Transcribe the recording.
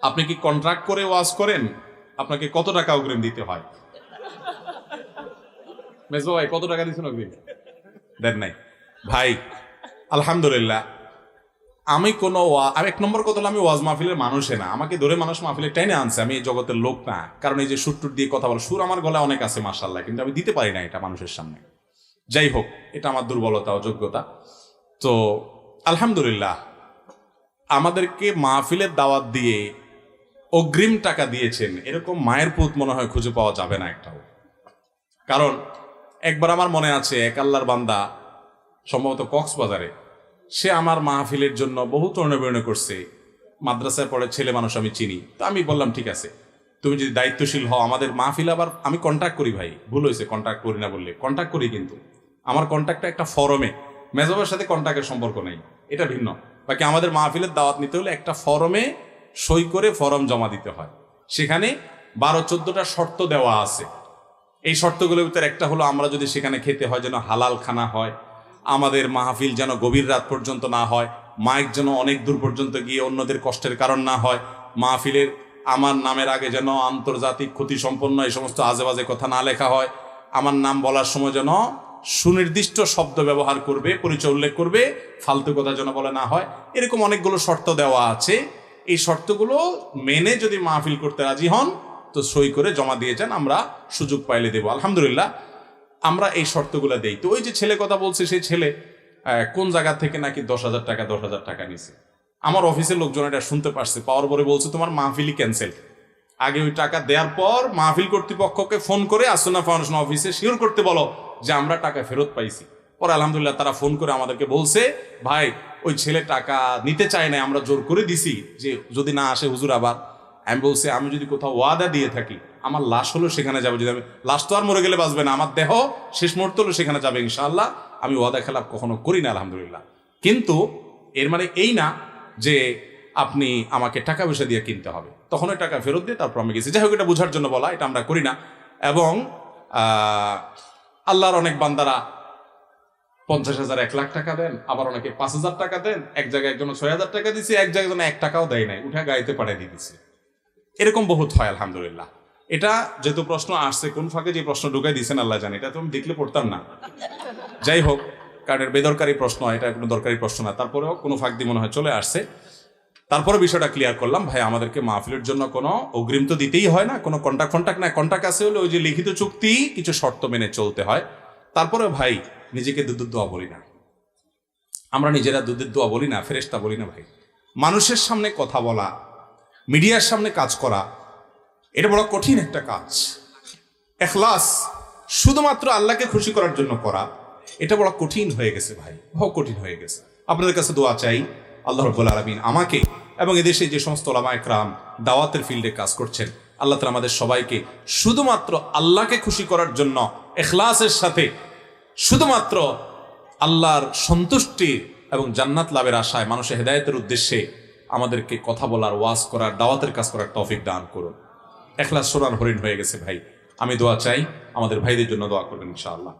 আপনি কি কন্ট্রাক্ট করে ওয়াজ করেন? আপনাকে কত টাকা অগ্রিম দিতে হয়? মেজবা ভাই কত টাকা দিচ্ছেন অগ্রিম? দেন নাই ভাই। আলহামদুলিল্লাহ, আমি এক নম্বর কথা হলো, আমি ওয়াজ মাহফিলের মানুষে না। আমাকে ধরে মানুষ মাহফিলে টেনে আনছে, আমি এই জগতের লোক না। কারণ এই যে সুর টুর দিয়ে কথা বলো, সুর আমার গলায় অনেক আছে মাশাআল্লাহ, কিন্তু আমি দিতে পারি না এটা মানুষের সামনে। যাই হোক, এটা আমার দুর্বলতা, অযোগ্যতা। তো আলহামদুলিল্লাহ, আমাদেরকে মাহফিলের দাওয়াত দিয়ে অগ্রিম টাকা দিয়েছেন এরকম মায়ের পুত মনে হয় খুঁজে পাওয়া যাবে না একটাও। কারণ একবার আমার মনে আছে, এক আল্লাহর বান্দা, সম্ভবত কক্সবাজারে, সে আমার মাহফিলের জন্য বহু তর্ণবির্ণ করছে। মাদ্রাসায় পড়ে ছেলে মানুষ, আমি চিনি। তো আমি বললাম ঠিক আছে, তুমি যদি দায়িত্বশীল হও, আমাদের মাহফিল, আবার আমি কন্ট্যাক্ট করি ভাই, ভুল হয়েছে কন্ট্যাক্ট করি না বললে, কন্ট্যাক্ট করি, কিন্তু আমার কন্ট্যাক্টটা একটা ফরমে, মেজবাবের সাথে কন্ট্যাক্টের সম্পর্ক নেই, এটা ভিন্ন। বাকি আমাদের মাহফিলের দাওয়াত নিতে হলে একটা ফরমে সই করে ফরম জমা দিতে হয়। সেখানে 12-14টা শর্ত দেওয়া আছে। এই শর্তগুলোর ভিতরে একটা হলো, আমরা যদি সেখানে খেতে হয় যেন হালাল খানা হয়, আমাদের মাহফিল যেন গভীর রাত পর্যন্ত না হয়, মাইক যেন অনেক দূর পর্যন্ত গিয়ে অন্যদের কষ্টের কারণ না হয়, মাহফিলের আমার নামের আগে যেন আন্তর্জাতিক ক্ষতি সম্পন্ন এই সমস্ত আজেবাজে কথা না লেখা হয়, আমার নাম বলার সময় যেন সুনির্দিষ্ট শব্দ ব্যবহার করবে, পরিচয় উল্লেখ করবে, ফালতু কথা যেন বলে না হয়। এরকম অনেকগুলো শর্ত দেওয়া আছে। এই শর্তগুলো মেনে যদি মাহফিল করতে রাজি হন তো সই করে জমা দিয়ে যান, আমরা সুযোগ পাইলে দেব। আলহামদুলিল্লাহ, আমরা এই শর্তগুলো দেই। তো ওই যে ছেলে কথা বলছে, সেই ছেলে কোন জায়গা থেকে নাকি 10,000 টাকা নিছে। আমার অফিসের লোকজন এটা শুনতে পারছে, পাওয়ার পরে বলছে তোমার মাহফিলই ক্যান্সেল। আগে ওই টাকা দেওয়ার পর মাহফিল কর্তৃপক্ষকে ফোন করে আসুনা ফাউন্ডেশন অফিসে শিওর করতে বলো যে আমরা টাকা ফেরত পাইছি। পরে আলহামদুলিল্লাহ তারা ফোন করে আমাদেরকে বলছে, ভাই ওই ছেলে টাকা নিতে চায় না, আমরা জোর করে দিছি যে যদি না আসে হুজুর আবার। আমি বলছি, আমি যদি কোথাও ওয়াদা দিয়ে থাকি, আমার লাশ হলো সেখানে যাবে। যদি আমি লাশ তো আর মরে গেলে বাঁচবে না, আমার দেহ শেষ মুহূর্ত হলো সেখানে যাবে ইনশাআল্লাহ। আমি ওয়াদা খেলাপ কখনো করি না আলহামদুলিল্লাহ। কিন্তু এর মানে এই না যে আপনি আমাকে টাকা পয়সা দিয়ে কিনতে হবে, তখন ওই টাকা ফেরত দিয়ে তারপর আমি গেছি। যাই হোক, এটা বোঝার জন্য বলা, এটা আমরা করি না। এবং আল্লাহর অনেক বান্দারা 50,000 1 লাখ টাকা দেন, আবার অনেকে 5,000 টাকা দেন। এক জায়গায় একজন 6,000 টাকা দিচ্ছে, এক জায়গায় 1 টাকাও দেয় নাই, উঠে গাড়িতে পাঠিয়ে দিয়ে দিচ্ছে। এরকম বহুত হয় আলহামদুলিল্লাহ। এটা যেহেতু প্রশ্ন আসছে, কোন ফাঁকে যে প্রশ্ন ঢুকাই দিয়েছেন আল্লাহ জানে, এটা তো আমি দেখলে পড়তাম না। যাই হোক, কারণ এর বেদরকারি প্রশ্ন, এটা কোনো দরকারি প্রশ্ন না, তারপরেও কোনো ফাঁক দিয়ে মনে হয় চলে আসছে। তারপরে বিষয়টা ক্লিয়ার করলাম, ভাই আমাদেরকে মাহফিলের জন্য কোনো অগ্রিম তো দিতেই হয় না, কোনো কন্ট্রাক্ট না। কন্ট্রাক্ট আছে হলে ওই যে লিখিত চুক্তি, কিছু শর্ত মেনে চলতে হয়। তারপরে ভাই নিজেকে দুধের দোয়া বলি না, আমরা নিজেরা দুধের দোয়া বলি না, ফেরেশতা বলি না। ভাই মানুষের সামনে কথা বলা, মিডিয়ার সামনে কাজ করা, এটা বড় কঠিন একটা কাজ। ইখলাস শুধুমাত্র আল্লাহকে খুশি করার জন্য করা, এটা বড় কঠিন হয়ে গেছে ভাই, বহু কঠিন হয়ে গেছে। আপনাদের কাছে দোয়া চাই, আল্লাহ রাব্বুল আলামিন আমাকে এবং এদেশে যে সমস্ত উলামা ইকরাম দাওয়াতের ফিল্ডে কাজ করছেন, আল্লাহ তাআলা আমাদের সবাইকে শুধুমাত্র আল্লাহকে খুশি করার জন্য ইখলাসের সাথে, শুধুমাত্র আল্লাহর সন্তুষ্টি এবং জান্নাত লাভের আশায় মানুষের হেদায়েতের উদ্দেশ্যে আমাদেরকে কথা বলার, ওয়াজ করার, দাওয়াতের কাজ করার তৌফিক দান করুন। ইখলাস সোনার হরিণ হয়ে গেছে ভাই। আমি দোয়া চাই, আমাদের ভাইদের জন্য দোয়া করবেন ইনশাআল্লাহ।